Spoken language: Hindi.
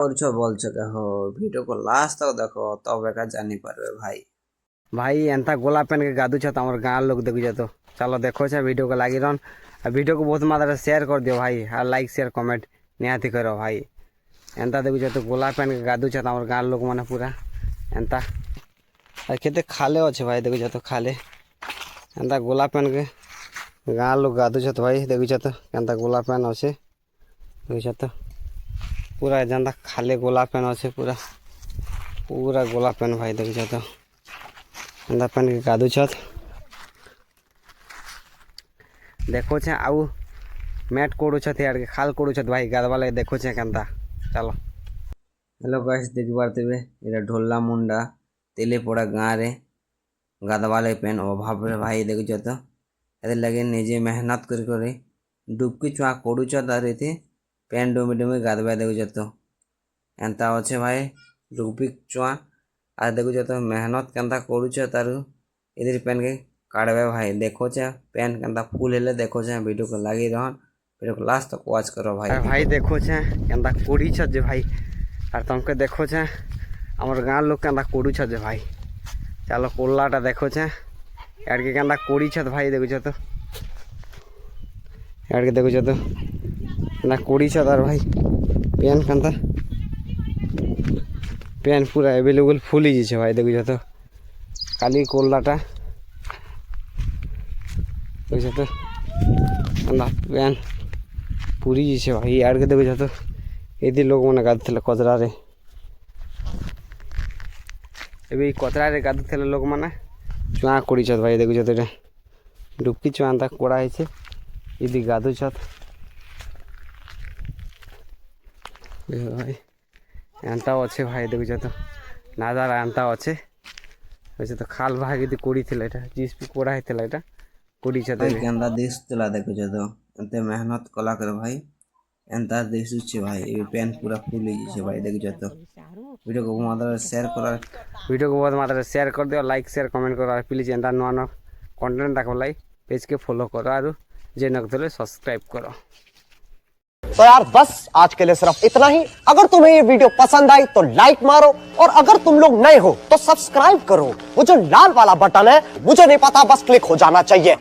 করছো বলছো দেখো ভিডিও को लास्ट तक देखो तब एका जानी पारबे भाई। भाई एंता गोला पेन के गादू छत हमारे गाँव लोग देखो जा तो चलो देखो छे वीडियो को लागी रहन और वीडियो को बहुत मात्रा शेयर कर दियो भाई और लाइक शेयर कमेंट निहाती करो भाई। एंता देखो जा तो गोला पेन के गादू छत हमारे गाँव लोग माने पूरा एंता और केते खाले अच्छे भाई देखो जा तो खाले एंता गोला पेन के गाँव लोग गादू छत भाई देखो जा तो एंता गोला पेन अच्छे देखो जा तो पूरा जनता खाले गोला पेन अच्छे पूरा पूरा गोला पेन भाई देखो जा तो एंता पेन के गादू छत देखो छे आउ मैट कोड़ू छत यार के खाल कोड़ू छत भाई गादवा लगे देखो छे केनता चलो। हेलो गाइस देखि पारतेबे एटा ढोला मुंडा तेले पड़ा गाँ रे गादवाले पेन अभाव रे भाई देखो जा तो एदे लगे निजे मेहनत कर करे डुबकी चुआ कोड़ू छत आरे थे पेन डोमे डोमे गादवा देखो जा तो एंता अच्छे भाई डुबकी चुआ आ देखो जा तो मेहनत केनता कोड़ू छत आरु इधर पेन के काढ़वे भाई देखो छे पेन केनता फुल हेले देखो छे वीडियो को लागी रहन वीडियो को लास्ट तक वॉच करो भाई। भाई देखो छे केनता कोड़ी छत जे भाई और तुमके देखो छे हमर गाँव लोग केनता कोड़ू छत जे भाई चलो कोल्लाटा देखो छे यार के केनता कोड़ी छत भाई देखो छे तो यार के देखो छे तो ना कोड़ी छत और भाई पेन केनता पेन पूरा अवेलेबल फुल ही छे भाई देखो छे तो खाली कोल्लाटा देखो छे तो केनता पेन पूरी जी छे भाई यार के देखो छे तो यदि लोग मैंने गाधुले कचरा रे एबे कचरा रे गाधुले लोग मैंने चुआ कोड़ी छत भाई देखो छत डुबकी चुआ एंता कोड़ा है यदि गाधु छत भाई एंता अच्छे भाई देखो छत नाजारा एंता अच्छे वैसे तो खाल भाग यदि कोड़ी थिला एटा जिस भी कोड़ा है थिला एटा कोड़ी छत केनता देश तला देखो जा तो एते मेहनत कला कर भाई एंता देश छे भाई ये पेन पूरा फुल ही छे भाई देखो जा तो वीडियो को मात्रा शेयर करा वीडियो को बहुत मात्रा शेयर कर दियो लाइक शेयर कमेंट करो और प्लीज एंता नुआ नुआ कंटेंट देखो लाई पेज के फॉलो करो और जे नकदले सब्सक्राइब करो। तो यार बस आज के लिए सिर्फ इतना ही। अगर तुम्हें ये वीडियो पसंद आई तो लाइक मारो और अगर तुम लोग नए हो तो सब्सक्राइब करो। वो जो लाल वाला बटन है मुझे नहीं पता बस क्लिक हो जाना चाहिए।